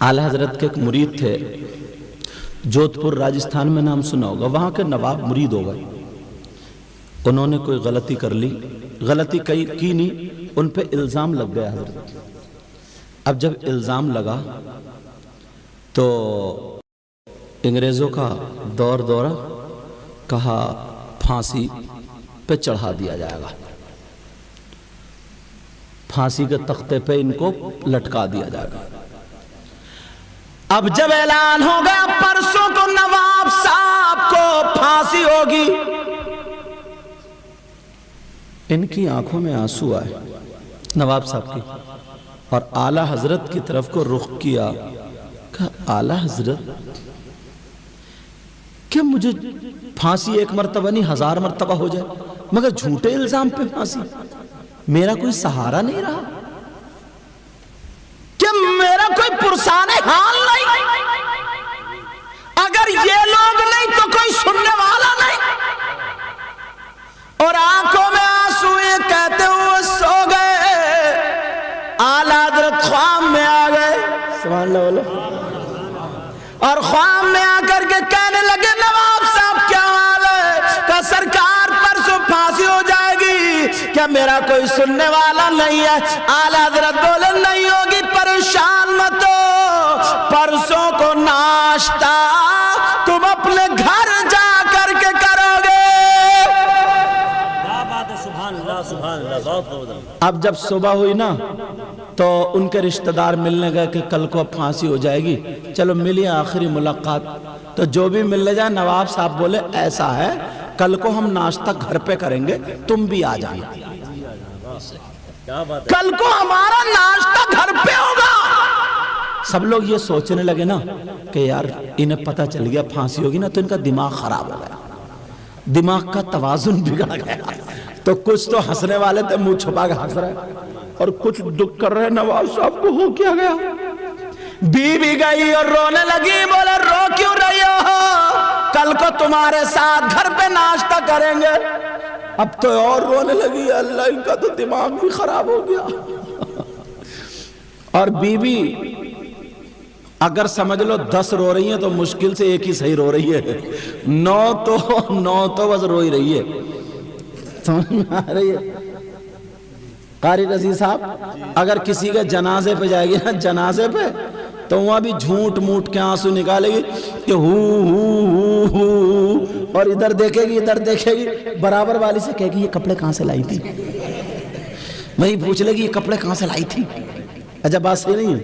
आला हजरत के एक मुरीद थे, जोधपुर राजस्थान में, नाम सुना होगा। वहाँ के नवाब मुरीद हो गए। उन्होंने कोई गलती कर ली, गलती की नहीं, उन पे इल्ज़ाम लग गया हजरत। अब जब इल्ज़ाम लगा तो अंग्रेज़ों का दौर दौरा, कहा फांसी पे चढ़ा दिया जाएगा, फांसी के तख्ते पे इनको लटका दिया जाएगा। अब जब ऐलान हो गया परसों को नवाब साहब को फांसी होगी, इनकी आंखों में आंसू आए नवाब साहब की, और आला हजरत की तरफ को रुख किया। कहा आला हजरत, क्या मुझे फांसी एक मर्तबा नहीं 1000 मर्तबा हो जाए, मगर झूठे इल्जाम पे फांसी? मेरा कोई सहारा नहीं रहा, क्या मेरा कोई पुरसाने हाल नहीं? अगर ये लोग नहीं तो कोई सुनने वाला नहीं। और आंखों में आंसू ये कहते हुए सो गए। आला हजरत ख्वाब में आ गए, सुभान अल्लाह बोलो, और ख्वाब में आकर के कहने लगे नवाब साहब क्या हाल है? का सरकार परसों फांसी हो जाएगी, क्या मेरा कोई सुनने वाला नहीं है? आला हजरत बोले नहीं होगी, परेशान मत हो, परसों को नाश्ता तुम अपने घर जा करके करोगे। अब जब सुबह हुई ना तो उनके रिश्तेदार मिलने गए कि कल को अब फांसी हो जाएगी, चलो मिलिए, आखिरी मुलाकात। तो जो भी मिलने जाए, नवाब साहब बोले ऐसा है कल को हम नाश्ता घर पे करेंगे, तुम भी आ जाना, कल को हमारा नाश्ता घर पे होगा। सब लोग ये सोचने लगे ना कि यार इन्हें पता चल गया फांसी होगी ना, तो इनका दिमाग खराब हो गया, दिमाग का तवाजुन बिगड़ गया। तो कुछ तो हंसने वाले थे, मुंह छुपा के हंस रहे, और कुछ दुख कर रहे नवाब साहब को हो क्या गया। बीवी गई और रोने लगी, बोले रो क्यों रही हो? कल को तुम्हारे साथ घर पे नाश्ता करेंगे। अब तो और रोने लगी, अल्लाह इनका तो दिमाग भी खराब हो गया। और बीवी अगर समझ लो 10 रो रही है तो मुश्किल से एक ही सही रो रही है, 9 तो बस रो ही रही है। समझ में आ रही है? कारी रजी साहब अगर किसी के जनाजे पे जाएगी ना, जनाजे पे, तो वहां भी झूठ मूठ के आंसू निकालेगी कि हु, और इधर देखेगी, बराबर वाली से कहेगी ये कपड़े कहां से लाई थी, वही पूछ लेगी ये कपड़े कहां से लाई थी। अच्छा बात सही नहीं है?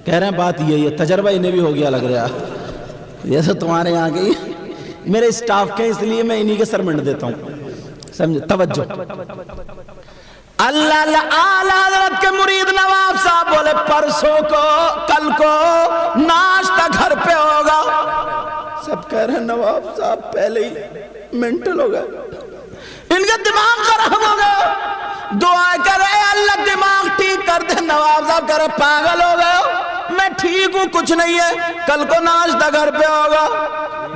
कह रहे हैं बात यही है, तजर्बा इन्हें भी हो गया लग रहा है। ये तो तुम्हारे यहाँ के मेरे स्टाफ के, इसलिए मैं इन्हीं के सर मंड देता हूँ, समझे? तवज्जो। अल्लाह आला हज़रत के मुरीद नवाब साहब बोले परसों को, कल को नाश्ता घर पे होगा। सब कह रहे हैं नवाब साहब पहले ही मेंटल हो गए, इनका दिमाग खराब हो गया। दुआ करे अल्लाह दिमाग ठीक कर दे। नवाब साहब कह रहे पागल हो गए, मैं ठीक हूं, कुछ नहीं है, कल को नाश्ता घर पे होगा।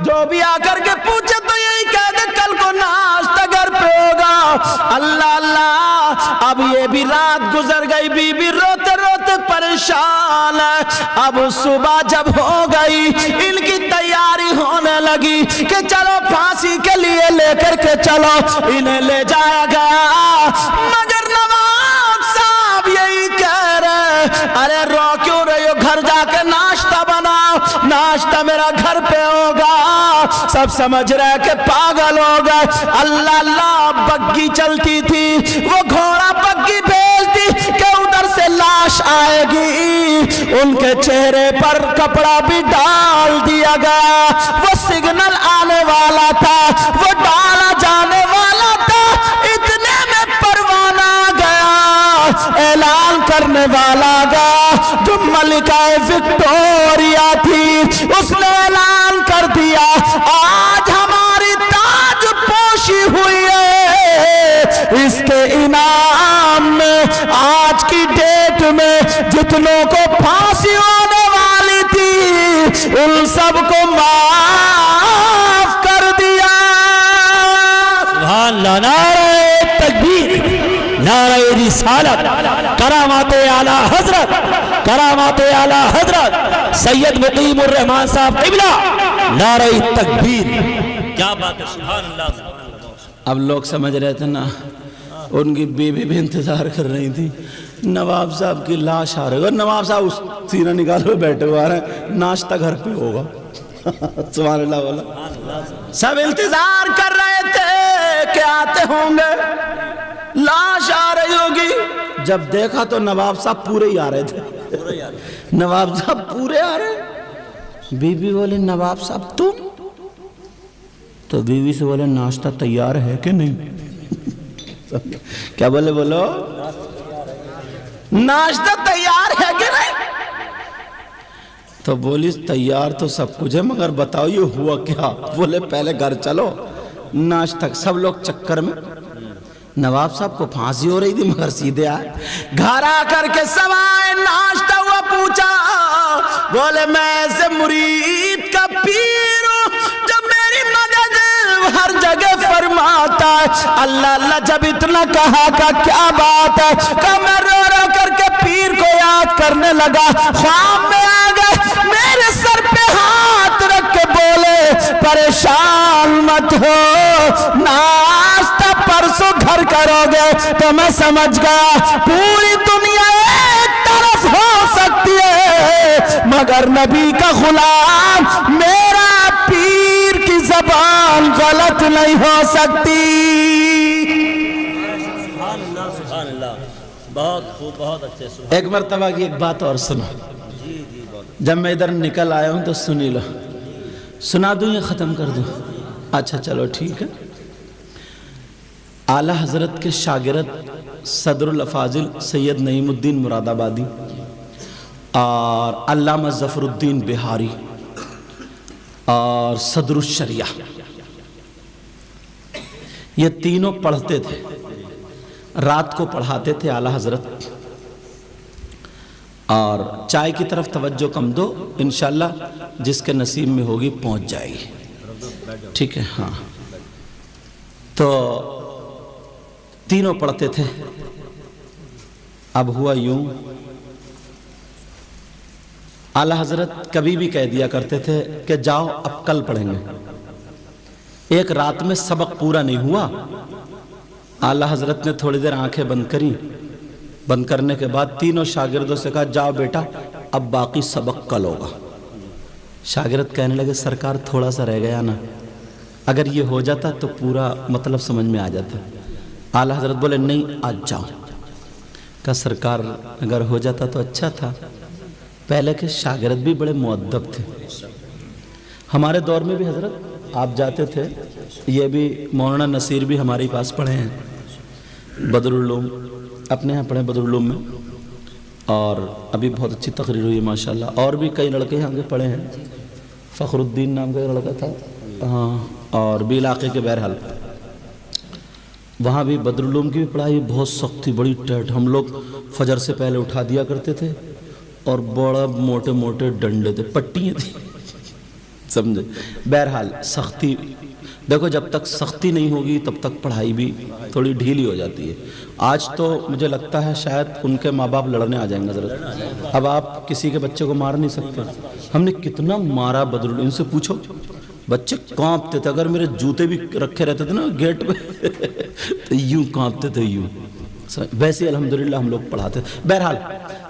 जो भी आकर के पूछे तो यही कह दे कल को नाश्ता घर पे होगा। अल्लाह अल्लाह, अब ये भी रात गुजर गई, बीबी रोते रोते परेशान है। अब सुबह जब हो गई, इनकी तैयारी होने लगी कि चलो फांसी के लिए लेकर के चलो, इन्हें ले जाया गया। मगर नवाब साहब यही कह रहे, अरे रो क्यों रहे हो, घर जाके नाश्ता बनाओ, नाश्ता मेरा घर पे होगा। सब समझ रहे कि पागल हो गए। अल्लाह अल्लाह, बग्गी चलती थी, वो घोड़ा बग्गी भेज दी कि उधर से लाश आएगी। उनके चेहरे पर कपड़ा भी डाल दिया गया। वो सिग्नल आने वाला था, वो डाला जाने वाला था, इतने में परवाना गया, ऐलान करने वाला गया। जो मलिका विक्टोरिया थी उसने ऐलान कर दिया, आज हमारी ताज पोशी हुई है, इसके इनाम में आज की डेट में जितनों को फांसी होने वाली थी उन सबको माफ कर दिया। सुभान अल्लाह, नारे तकबीर, नारे रिसालत। کرامات اعلیٰ حضرت، کرامات اعلیٰ حضرت سید مقیم الرحمان صاحب قبلہ، نعرہ تکبیر. کیا بات ہے، سبحان اللہ. اب لوگ سمجھ رہے تھے نا، ان کی بیوی بھی انتظار کر رہی تھی، نواب صاحب کی لاش آ رہی ہے، اور نواب صاحب اس سینہ نکال ہوئے بیٹھے ہوئے آ رہے ہیں، ناشتہ گھر پہ ہوگا. سبحان اللہ والا. سب انتظار کر رہے تھے کہ آتے ہوں گے، لاش آ رہی ہوگی. جب دیکھا تو نواب صاحب پورے ہی آ رہے تھے. نواب صاحب پورے آ رہے. بیوی بولے نواب صاحب تم؟ تو بیوی سے بولے ناشتہ تیار ہے کہ نہیں؟ کیا بولے؟ بولو ناشتہ تیار ہے کہ نہیں؟ تو بولی تیار تو سب کچھ ہے، مگر بتاؤ یہ ہوا کیا؟ بولے پہلے گھر چلو ناشتہ. سب لوگ چکر میں. نواب صاحب کو پھانسی ہو رہی تھی مگر سیدھے آئے. گھر آ کر کے سب آئے، ناشتہ ہوا، پوچھا. بولے میں ایسے مرید کا پیر ہوں جب میری مدد ہر جگہ فرماتا ہے. اللہ اللہ جب اتنا کہا کا کیا بات ہے؟ کہ میں رو رو کر کے پیر کو یاد کرنے لگا. خواب میں آ گئے، میرے سر پہ ہاتھ رکھ کے بولے پریشان مت ہو، ناشتہ پرسوں گھر کرو گے. تو میں سمجھ گیا پوری دنیا ایک طرف ہو سکتی ہے مگر نبی کا غلام میرا پیر کی زبان غلط نہیں ہو سکتی. سبحان اللہ. بہت خوب، بہت اچھے. ایک مرتبہ کی ایک بات اور سنو. جب میں ادھر نکل آیا ہوں تو سنی لو. سنا دوں یا ختم کر دوں؟ اچھا چلو ٹھیک ہے. اعلیٰ حضرت کے شاگرد صدر الافاضل سید نعیم الدین مراد آبادی اور علامہ ظفر الدین بہاری اور صدر الشریعہ، یہ تینوں پڑھتے تھے. رات کو پڑھاتے تھے اعلیٰ حضرت. اور چائے کی طرف توجہ کم دو، انشاءاللہ جس کے نصیب میں ہوگی پہنچ جائے گی. ٹھیک ہے؟ ہاں. تو تینوں پڑھتے تھے. اب ہوا یوں، اعلیٰ حضرت کبھی بھی کہہ دیا کرتے تھے کہ جاؤ اب کل پڑھیں گے. ایک رات میں سبق پورا نہیں ہوا. اعلیٰ حضرت نے تھوڑی دیر آنکھیں بند کریں. بند کرنے کے بعد تینوں شاگردوں سے کہا جاؤ بیٹا اب باقی سبق کل ہوگا. شاگرد کہنے لگے سرکار تھوڑا سا رہ گیا نا، اگر یہ ہو جاتا تو پورا مطلب سمجھ میں آ جاتا. اعلیٰ حضرت بولے نہیں آج جاؤ. کہا سرکار اگر ہو جاتا تو اچھا تھا. پہلے کے شاگرد بھی بڑے مؤدب تھے. ہمارے دور میں بھی حضرت آپ جاتے تھے. یہ بھی مولانا نصیر بھی ہمارے پاس پڑھے ہیں بدر العلوم، اپنے یہاں پڑھے بدر العلوم میں، اور ابھی بہت اچھی تقریر ہوئی ماشاءاللہ. اور بھی کئی لڑکے یہاں کے پڑھے ہیں. فخر الدین نام کا لڑکا تھا، ہاں، اور بھی علاقے کے. بہرحال وہاں بھی بدر العلوم کی بھی پڑھائی بہت سخت تھی، بڑی ٹیٹ. ہم لوگ فجر سے پہلے اٹھا دیا کرتے تھے اور بڑا موٹے موٹے ڈنڈے تھے، پٹیاں تھیں، سمجھے. بہرحال سختی دیکھو، جب تک سختی نہیں ہوگی تب تک پڑھائی بھی تھوڑی ڈھیلی ہو جاتی ہے. آج تو مجھے لگتا ہے شاید ان کے ماں باپ لڑنے آ جائیں گے حضرت. اب آپ کسی کے بچے کو مار نہیں سکتے. ہم نے کتنا مارا بدر العلوم، ان سے پوچھو، بچے کانپتے تھے. اگر میرے جوتے بھی رکھے رہتے تھے نا گیٹ پہ تو یوں کانپتے تھے یوں. ویسے الحمدللہ ہم لوگ پڑھاتے تھے. بہرحال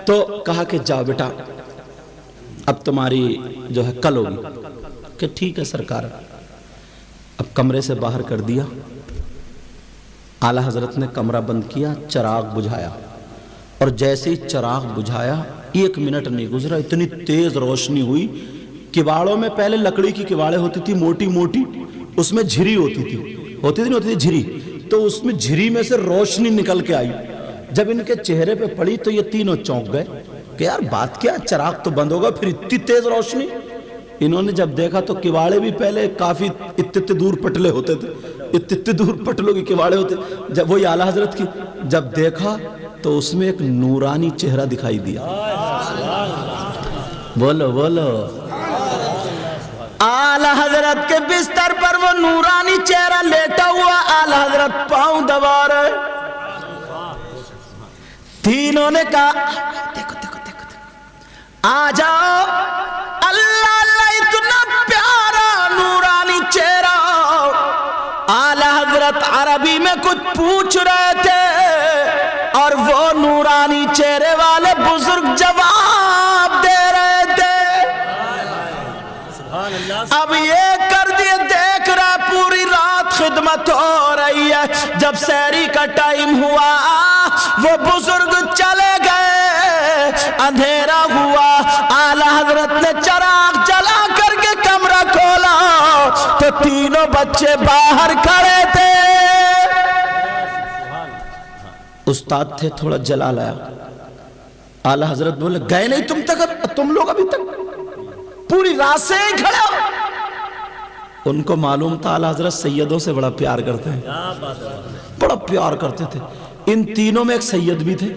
تو کہا کہ جاؤ بیٹا اب تمہاری جو ہے کل ہوگی. کہ ٹھیک ہے سرکار. اب کمرے سے باہر کر دیا. اعلیٰ حضرت نے کمرہ بند کیا، چراغ بجھایا، اور جیسے ہی چراغ بجھایا 1 منٹ نہیں گزرا اتنی تیز روشنی ہوئی. کواڑوں میں پہلے لکڑی کی کواڑیں ہوتی تھی موٹی موٹی، اس میں جھری ہوتی تھی جھری. تو اس میں جھری میں سے روشنی نکل کے آئی. جب ان کے چہرے پہ پڑی تو یہ تینوں چونک گئے کہ یار بات کیا، چراغ تو بند ہوگا پھر اتنی تیز روشنی. انہوں نے جب دیکھا تو کواڑے بھی پہلے کافی اتنے دور پٹلے ہوتے تھے، اتنے دور پٹلوں کی کواڑے ہوتے. جب وہی اعلیٰ حضرت کی جب دیکھا تو اس میں ایک نورانی چہرہ دکھائی دیا. بولو بولو. اعلیٰ حضرت کے بستر پر وہ نورانی چہرہ لیٹا ہوا. اعلیٰ حضرت پاؤں دبا رہے. तीनों ने कहा देखो देखो देखो, देखो आ जाओ, अल्लाह अल्लाह इतना प्यारा नूरानी चेहरा। आला हजरत अरबी में कुछ पूछ रहे थे और वो नूरानी चेहरे वाले बुजुर्ग जवाब दे रहे थे। अब ये कर दिए, देख रहा पूरी रात खिदमत हो रही है। जब सहरी का टाइम हुआ वो बुजुर्ग चले गए, अंधेरा हुआ। आला हजरत ने चिराग जला करके कमरा खोला तो तीनों बच्चे बाहर खड़े थे। उस्ताद थे, थोड़ा जला लाया। आला हजरत बोले गए नहीं तुम लोग अभी तक पूरी रात से ही खड़े हो। उनको मालूम था आला हजरत सैयदों से बड़ा प्यार करते हैं, बड़ा प्यार करते थे। इन तीनों में एक सैयद भी थे।